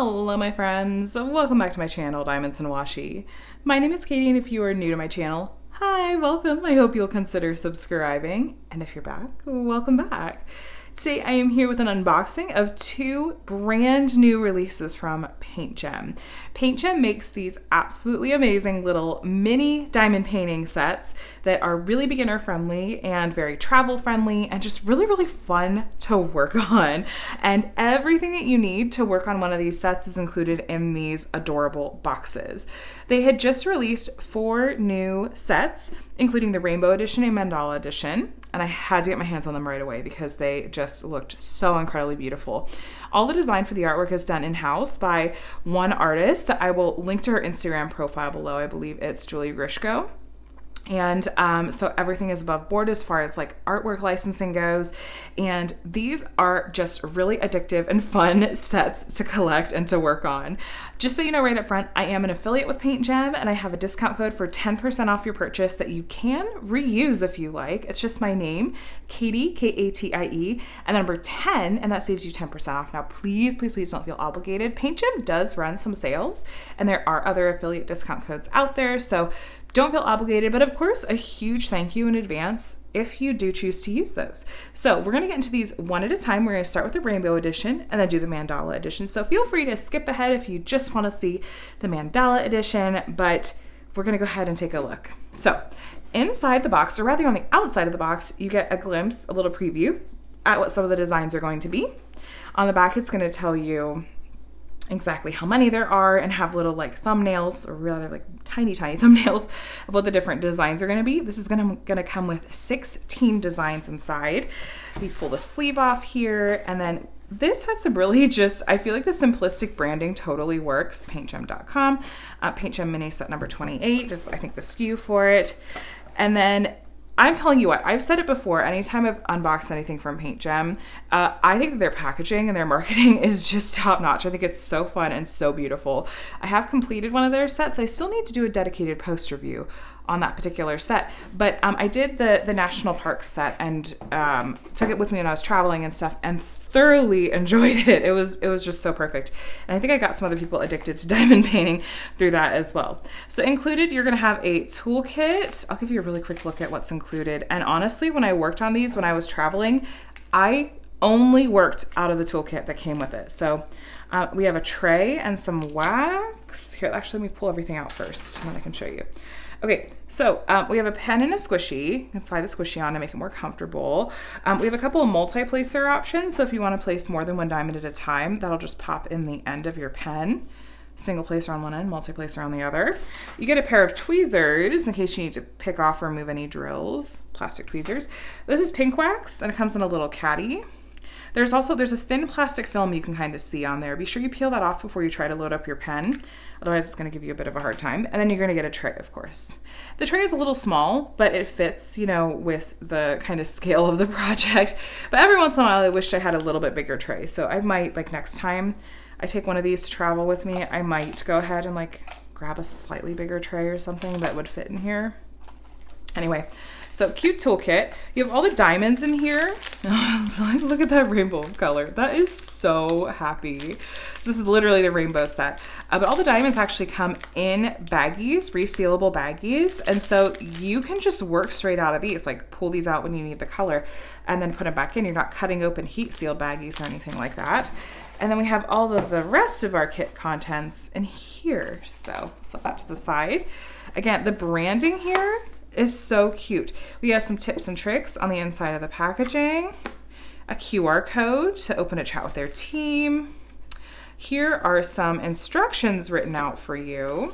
Hello my friends, welcome back to my channel, Diamonds and Washi. My name is Katie, and if you are new to my channel, hi, welcome. I hope you'll consider subscribing, and if you're back, welcome back. Today I am here with an unboxing of two brand new releases from PaintGem. PaintGem makes these absolutely amazing little mini diamond painting sets that are really beginner friendly and very travel friendly and just really fun to work on. And everything that you need to work on one of these sets is included in these adorable boxes. They had just released 4 new sets, including the Rainbow Edition and Mandala Edition. And I had to get my hands on them right away because they just looked so incredibly beautiful. All the design for the artwork is done in-house by one artist that I will link to her Instagram profile below. I believe it's Julie Grishko. And so everything is above board as far as like artwork licensing goes. And these are just really addictive and fun sets to collect and to work on. Just so you know right up front, I am an affiliate with PaintGem and I have a discount code for 10% off your purchase that you can reuse if you like. It's just my name, Katie, Katie, and number 10, and that saves you 10% off. Now, please don't feel obligated. PaintGem does run some sales and there are other affiliate discount codes out there. So don't feel obligated, but of course, a huge thank you in advance if you do choose to use those. So we're gonna get into these one at a time. We're gonna start with the Rainbow Edition and then do the Mandala Edition. So feel free to skip ahead if you just wanna see the Mandala Edition, but we're gonna go ahead and take a look. So inside the box, or rather on the outside of the box, you get a glimpse, a little preview at what some of the designs are going to be. On the back, it's gonna tell you exactly how many there are and have little like thumbnails, or rather like tiny thumbnails of what the different designs are going to be. This is going to come with 16 designs inside. We pull the sleeve off here, and then this has some really just, I feel like the simplistic branding totally works. PaintGem.com, PaintGem mini set number 28, just I think the SKU for it. And then I'm telling you what, I've said it before, anytime I've unboxed anything from PaintGem, I think that their packaging and their marketing is just top notch. I think it's so fun and so beautiful. I have completed one of their sets. I still need to do a dedicated post review on that particular set, but I did the National Park set and took it with me when I was traveling and stuff, and thoroughly enjoyed it. It was just so perfect. And I think I got some other people addicted to diamond painting through that as well. So included, you're gonna have a toolkit. I'll give you a really quick look at what's included. And honestly, when I worked on these, when I was traveling, I only worked out of the toolkit that came with it. So we have a tray and some wax. Here, actually, let me pull everything out first, and then I can show you. Okay, so we have a pen and a squishy. You can slide the squishy on to make it more comfortable. We have a couple of multi-placer options. So if you want to place more than one diamond at a time, that'll just pop in the end of your pen. Single placer on one end, multi-placer on the other. You get a pair of tweezers in case you need to pick off or remove any drills, plastic tweezers. This is pink wax, and it comes in a little caddy. There's a thin plastic film you can kind of see on there. Be sure you peel that off before you try to load up your pen. Otherwise, it's going to give you a bit of a hard time. And then you're going to get a tray, of course. The tray is a little small, but it fits, you know, with the kind of scale of the project. But every once in a while, I wished I had a little bit bigger tray. So I might, like next time I take one of these to travel with me, I might go ahead and like grab a slightly bigger tray or something that would fit in here. Anyway, so cute toolkit. You have all the diamonds in here. Look at that rainbow color. That is so happy. This is literally the rainbow set. But all the diamonds actually come in baggies, resealable baggies. And so you can just work straight out of these, like pull these out when you need the color and then put them back in. You're not cutting open heat sealed baggies or anything like that. And then we have all of the rest of our kit contents in here. So set that to the side. Again, the branding here is so cute. We have some tips and tricks on the inside of the packaging, a QR code to open a chat with their team. Here are some instructions written out for you,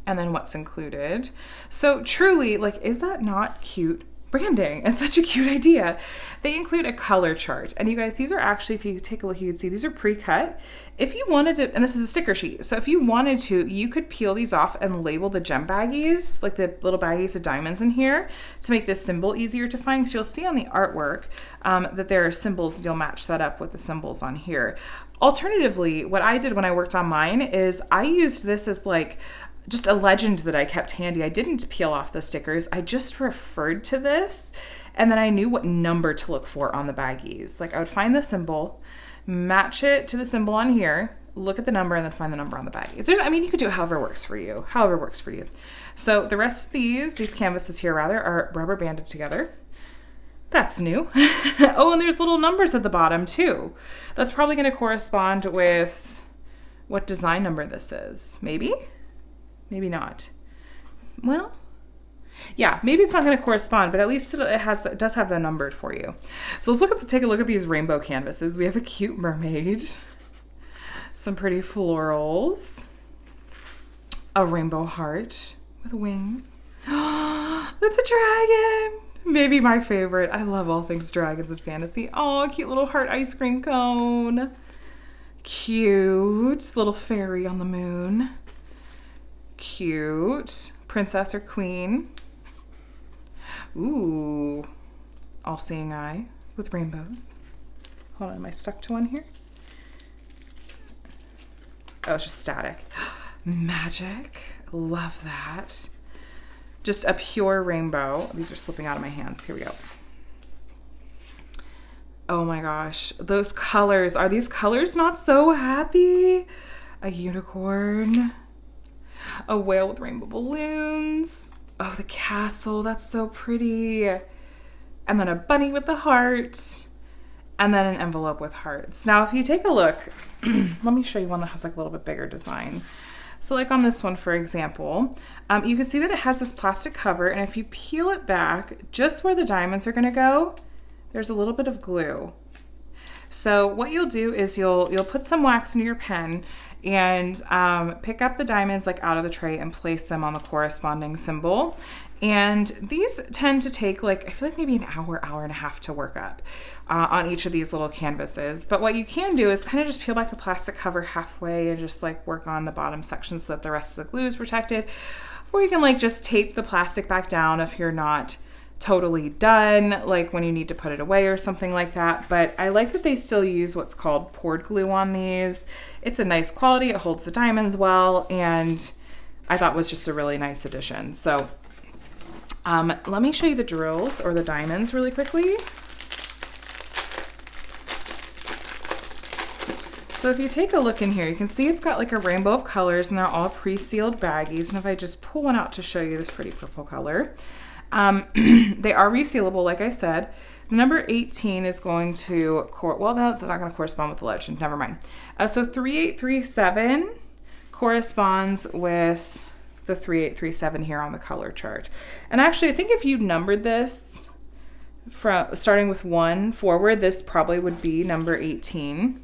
and then what's included. So truly, like, is that not cute branding? It's such a cute idea. They include a color chart, and you guys, these are actually, if you take a look, you can see these are pre-cut. If you wanted to, and this is a sticker sheet, so if you wanted to, you could peel these off and label the gem baggies, like the little baggies of diamonds in here, to make this symbol easier to find, because you'll see on the artwork that there are symbols, and you'll match that up with the symbols on here. Alternatively, what I did when I worked on mine is I used this as like just a legend that I kept handy. I didn't peel off the stickers. I just referred to this, and then I knew what number to look for on the baggies. Like I would find the symbol, match it to the symbol on here, look at the number and then find the number on the baggies. I mean, you could do it however works for you, however works for you. So the rest of these canvases here rather, are rubber banded together. That's new. Oh, and there's little numbers at the bottom too. That's probably going to correspond with what design number this is. Maybe? Maybe not. Well, yeah, maybe it's not going to correspond, but at least it does have the numbered for you. So let's take a look at these rainbow canvases. We have a cute mermaid, some pretty florals, a rainbow heart with wings. That's a dragon. Maybe my favorite. I love all things dragons and fantasy. Oh, cute little heart ice cream cone. Cute little fairy on the moon. Cute princess or queen. Ooh, all-seeing eye with rainbows. Hold on, am I stuck to one here? Oh, it's just static. Magic. Love that. Just a pure rainbow. These are slipping out of my hands. Here we go. Oh my gosh. Those colors. Are these colors not so happy? A unicorn. A whale with rainbow balloons. Oh, the castle. That's so pretty. And then a bunny with the heart. And then an envelope with hearts. Now, if you take a look, let me show you one that has like a little bit bigger design. So like on this one, for example, you can see that it has this plastic cover, and if you peel it back, just where the diamonds are gonna go, there's a little bit of glue. So what you'll do is you'll put some wax into your pen and pick up the diamonds like out of the tray and place them on the corresponding symbol. And these tend to take like, I feel like maybe an hour, hour and a half to work up on each of these little canvases. But what you can do is kind of just peel back the plastic cover halfway and just like work on the bottom section so that the rest of the glue is protected. Or you can like just tape the plastic back down if you're not totally done, like when you need to put it away or something like that. But I like that they still use what's called poured glue on these. It's a nice quality, it holds the diamonds well, and I thought was just a really nice addition. So let me show you the drills or the diamonds really quickly. So if you take a look in here, you can see it's got like a rainbow of colors and they're all pre-sealed baggies. And if I just pull one out to show you this pretty purple color, they are resealable, like I said. The number 18 is going to, well, no, it's not going to correspond with the legend. Never mind. So 3837 corresponds with the 3837 here on the color chart. And actually, I think if you numbered this from starting with 1 forward, this probably would be number 18.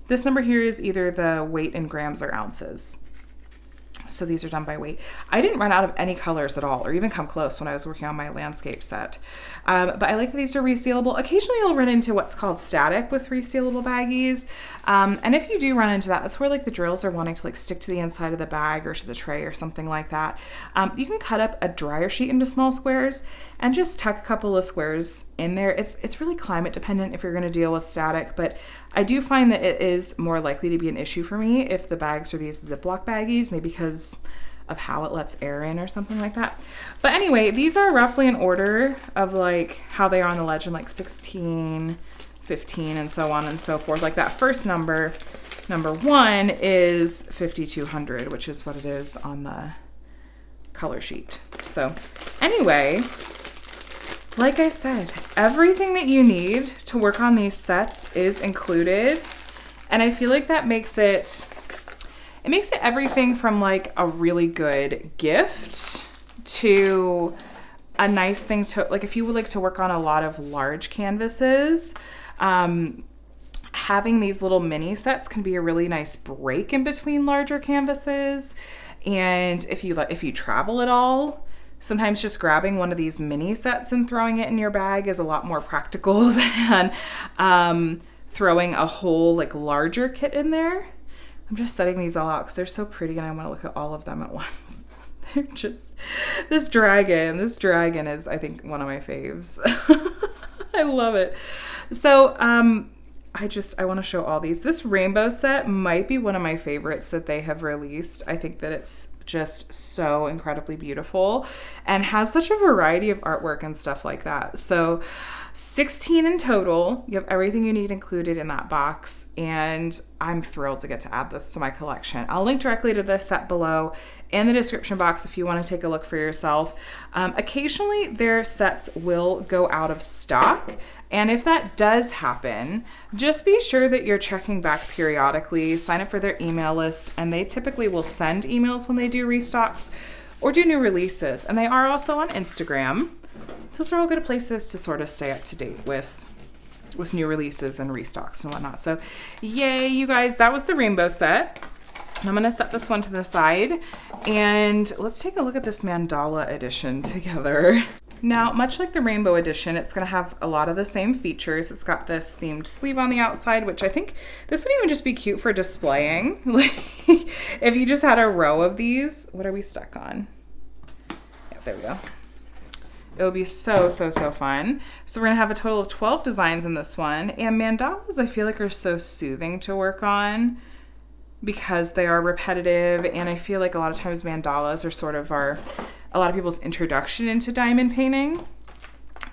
This number here is either the weight in grams or ounces. So these are done by weight. I didn't run out of any colors at all, or even come close when I was working on my landscape set. But I like that these are resealable. Occasionally you'll run into what's called static with resealable baggies. And if you do run into that, that's where like the drills are wanting to like stick to the inside of the bag or to the tray or something like that. You can cut up a dryer sheet into small squares and just tuck a couple of squares in there. It's really climate dependent if you're gonna deal with static, but I do find that it is more likely to be an issue for me if the bags are these Ziploc baggies, maybe because of how it lets air in or something like that. But anyway, these are roughly in order of like how they are on the legend, like 16, 15, and so on and so forth. Like that first number, number 1 is 5200, which is what it is on the color sheet. So anyway, like I said, everything that you need to work on these sets is included. And I feel like that makes it everything from like a really good gift to a nice thing to, like if you would like to work on a lot of large canvases, having these little mini sets can be a really nice break in between larger canvases. And if you travel at all, sometimes just grabbing one of these mini sets and throwing it in your bag is a lot more practical than throwing a whole like larger kit in there. I'm just setting these all out because they're so pretty and I want to look at all of them at once. They're just, this dragon is, I think, one of my faves. I love it. So I want to show all these. This rainbow set might be one of my favorites that they have released. I think that it's just so incredibly beautiful and has such a variety of artwork and stuff like that. So 16 in total. You have everything you need included in that box, and I'm thrilled to get to add this to my collection. I'll link directly to this set below in the description box if you want to take a look for yourself. Occasionally their sets will go out of stock, and if that does happen, just be sure that you're checking back periodically. Sign up for their email list, and they typically will send emails when they do restocks or do new releases. And they are also on Instagram. Those are all good places to sort of stay up to date with new releases and restocks and whatnot. So yay, you guys, that was the rainbow set. I'm gonna set this one to the side, and let's take a look at this mandala edition together. Now, much like the rainbow edition, it's gonna have a lot of the same features. It's got this themed sleeve on the outside, which I think this would even just be cute for displaying. Like, if you just had a row of these. What are we stuck on? Yeah, there we go. It would be so, so, so fun. So we're gonna have a total of 12 designs in this one. And mandalas, I feel like, are so soothing to work on because they are repetitive. And I feel like a lot of times mandalas are sort of a lot of people's introduction into diamond painting.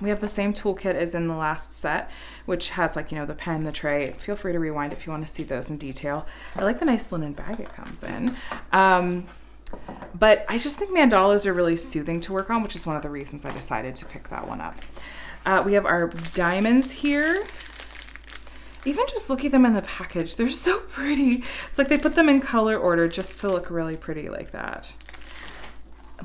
We have the same toolkit as in the last set, which has, like, you know, the pen, the tray. Feel free to rewind if you want to see those in detail. I like the nice linen bag it comes in. But I just think mandalas are really soothing to work on, which is one of the reasons I decided to pick that one up. We have our diamonds here. Even just looking at them in the package, they're so pretty. It's like they put them in color order just to look really pretty like that.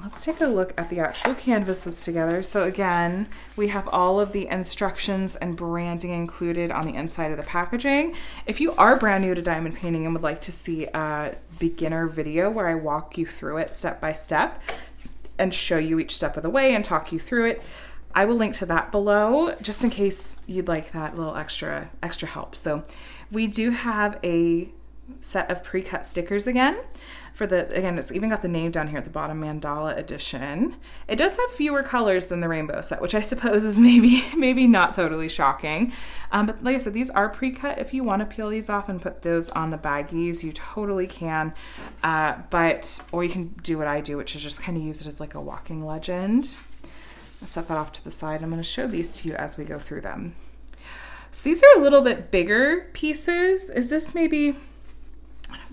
Let's take a look at the actual canvases together. So again, we have all of the instructions and branding included on the inside of the packaging. If you are brand new to diamond painting and would like to see a beginner video where I walk you through it step by step and show you each step of the way and talk you through it, I will link to that below just in case you'd like that little extra help. So we do have a set of pre-cut stickers again. Again, it's even got the name down here at the bottom, Mandala edition. It does have fewer colors than the rainbow set, which I suppose is maybe not totally shocking. But like I said, these are pre-cut. If you want to peel these off and put those on the baggies, you totally can. Or you can do what I do, which is just kind of use it as like a walking legend. I'll set that off to the side. I'm going to show these to you as we go through them. So these are a little bit bigger pieces. Is this maybe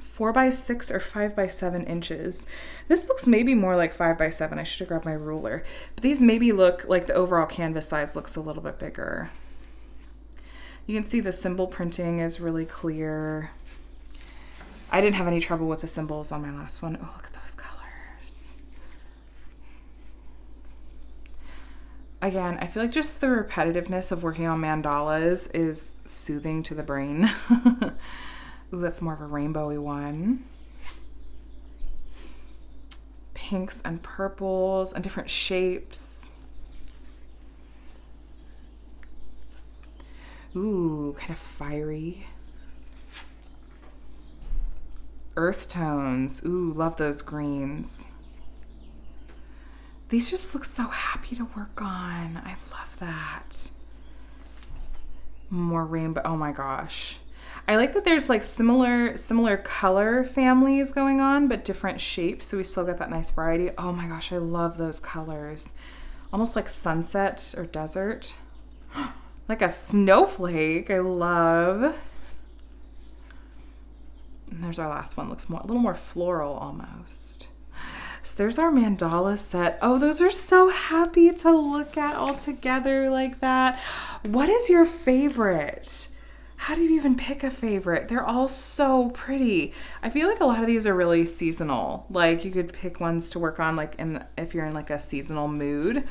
4 by 6 or 5 by 7 inches? This looks maybe more like 5 by 7. I should have grabbed my ruler. But these maybe look like the overall canvas size looks a little bit bigger. You can see the symbol printing is really clear. I didn't have any trouble with the symbols on my last one. Oh, look at those colors. Again, I feel like just the repetitiveness of working on mandalas is soothing to the brain. Ooh, that's more of a rainbowy one. Pinks and purples and different shapes. Ooh, kind of fiery. Earth tones. Ooh, love those greens. These just look so happy to work on. I love that. More rainbow. Oh my gosh. I like that there's like similar color families going on, but different shapes. So we still get that nice variety. Oh my gosh, I love those colors. Almost like sunset or desert. Like a snowflake. I love. And there's our last one. Looks a little more floral almost. So there's our mandala set. Oh, those are so happy to look at all together like that. What is your favorite? How do you even pick a favorite? They're all so pretty. I feel like a lot of these are really seasonal. Like you could pick ones to work on like if you're in like a seasonal mood.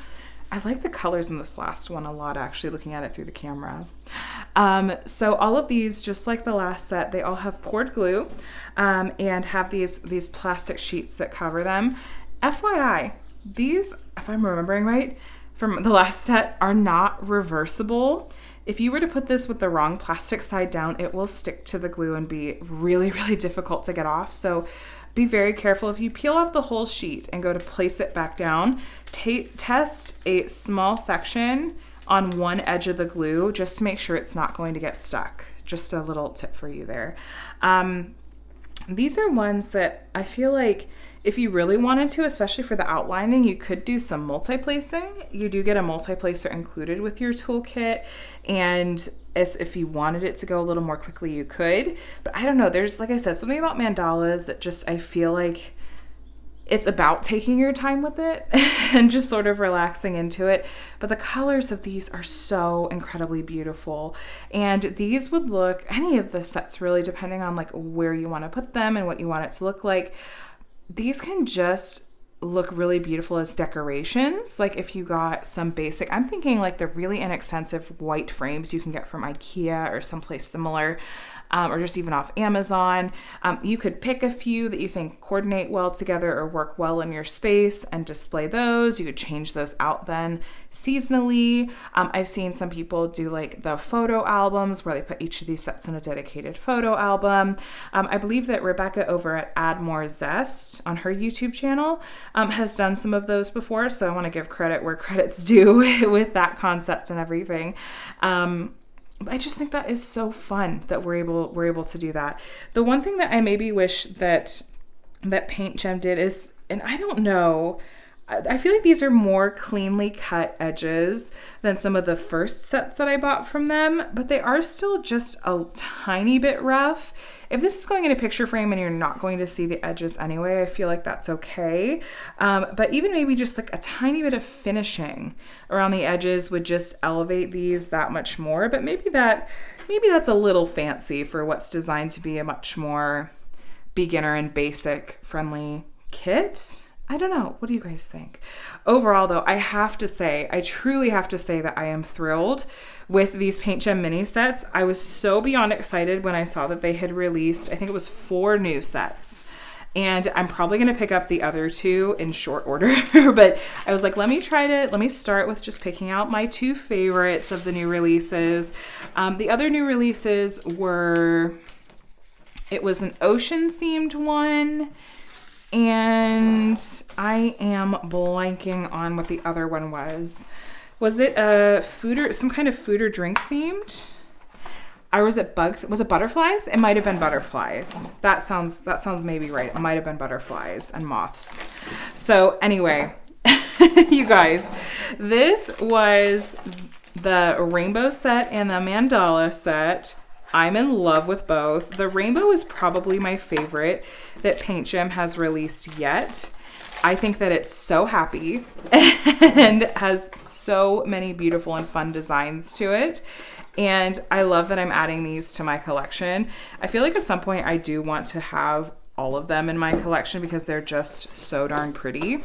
I like the colors in this last one a lot, actually, looking at it through the camera. So all of these, just like the last set, they all have poured glue and have these plastic sheets that cover them. FYI, these, if I'm remembering right, from the last set are not reversible. If you were to put this with the wrong plastic side down, it will stick to the glue and be really, really difficult to get off. So be very careful. If you peel off the whole sheet and go to place it back down, test a small section on one edge of the glue just to make sure it's not going to get stuck. Just a little tip for you there. These are ones that I feel like If you really wanted to, especially for the outlining, you could do some multi-placing. You do get a multi-placer included with your toolkit, and as if you wanted it to go a little more quickly, you could. But I don't know, there's, like I said, something about mandalas that just, I feel like it's about taking your time with it and just sort of relaxing into it. But the colors of these are so incredibly beautiful. And these would look, any of the sets really, depending on like where you want to put them and what you want it to look like, these can just look really beautiful as decorations. Like if you got some basic, I'm thinking like the really inexpensive white frames you can get from IKEA or someplace similar, or just even off Amazon. You could pick a few that you think coordinate well together or work well in your space and display those. You could change those out then seasonally. I've seen some people do like the photo albums where they put each of these sets in a dedicated photo album. I believe that Rebecca over at Add More Zest on her YouTube channel has done some of those before. So I want to give credit where credit's due with that concept and everything. I just think that is so fun that we're able to do that. The one thing that I maybe wish that PaintGem did is, and I don't know, I feel like these are more cleanly cut edges than some of the first sets that I bought from them, but they are still just a tiny bit rough. If this is going in a picture frame and you're not going to see the edges anyway, I feel like that's okay. But even maybe just like a tiny bit of finishing around the edges would just elevate these that much more. But maybe that's a little fancy for what's designed to be a much more beginner and basic friendly kit. I don't know. What do you guys think? Overall, though, I truly have to say that I am thrilled with these PaintGem mini sets. I was so beyond excited when I saw that they had released, I think it was 4 new sets. And I'm probably going to pick up the other 2 in short order. But I was like, let me start with just picking out my 2 favorites of the new releases. The other new releases it was an ocean themed one. And I am blanking on what the other one was. Was it some kind of food or drink themed? Or was it butterflies? It might have been butterflies. That sounds maybe right. It might have been butterflies and moths. So anyway, you guys, this was the rainbow set and the mandala set. I'm in love with both. The rainbow is probably my favorite that PaintGem has released yet. I think that it's so happy and has so many beautiful and fun designs to it. And I love that I'm adding these to my collection. I feel like at some point I do want to have all of them in my collection because they're just so darn pretty.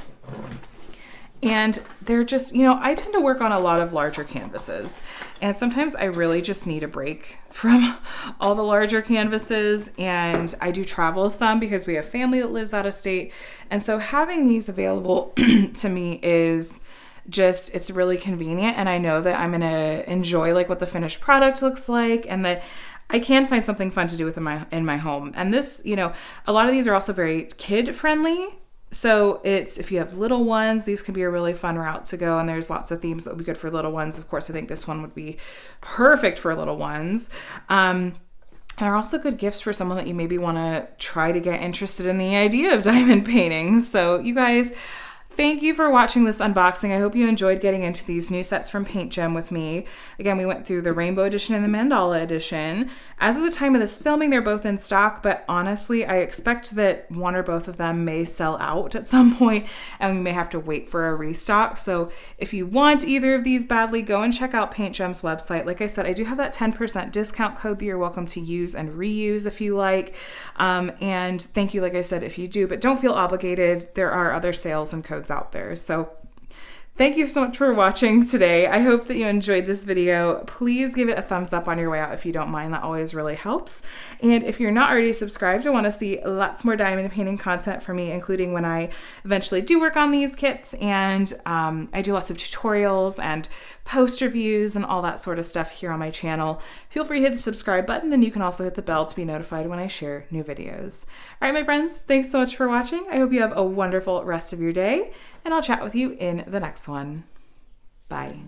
And they're just, I tend to work on a lot of larger canvases, and sometimes I really just need a break from all the larger canvases. And I do travel some because we have family that lives out of state. And so having these available to me is just, it's really convenient. And I know that I'm going to enjoy like what the finished product looks like, and that I can find something fun to do with in my home. And this, a lot of these are also very kid friendly. So if you have little ones, these can be a really fun route to go. And there's lots of themes that would be good for little ones. Of course, I think this one would be perfect for little ones. They're also good gifts for someone that you maybe want to try to get interested in the idea of diamond painting. So you guys, thank you for watching this unboxing. I hope you enjoyed getting into these new sets from PaintGem with me. Again, we went through the Rainbow Edition and the Mandala Edition. As of the time of this filming, they're both in stock, but honestly, I expect that one or both of them may sell out at some point, and we may have to wait for a restock. So if you want either of these badly, go and check out PaintGem's website. Like I said, I do have that 10% discount code that you're welcome to use and reuse if you like. And thank you, like I said, if you do, but don't feel obligated. There are other sales and codes out there. So thank you so much for watching today. I hope that you enjoyed this video. Please give it a thumbs up on your way out if you don't mind. That always really helps. And if you're not already subscribed and want to see lots more diamond painting content from me, including when I eventually do work on these kits, and I do lots of tutorials and post reviews and all that sort of stuff here on my channel, feel free to hit the subscribe button, and you can also hit the bell to be notified when I share new videos. All right, my friends, thanks so much for watching. I hope you have a wonderful rest of your day, and I'll chat with you in the next one. Bye.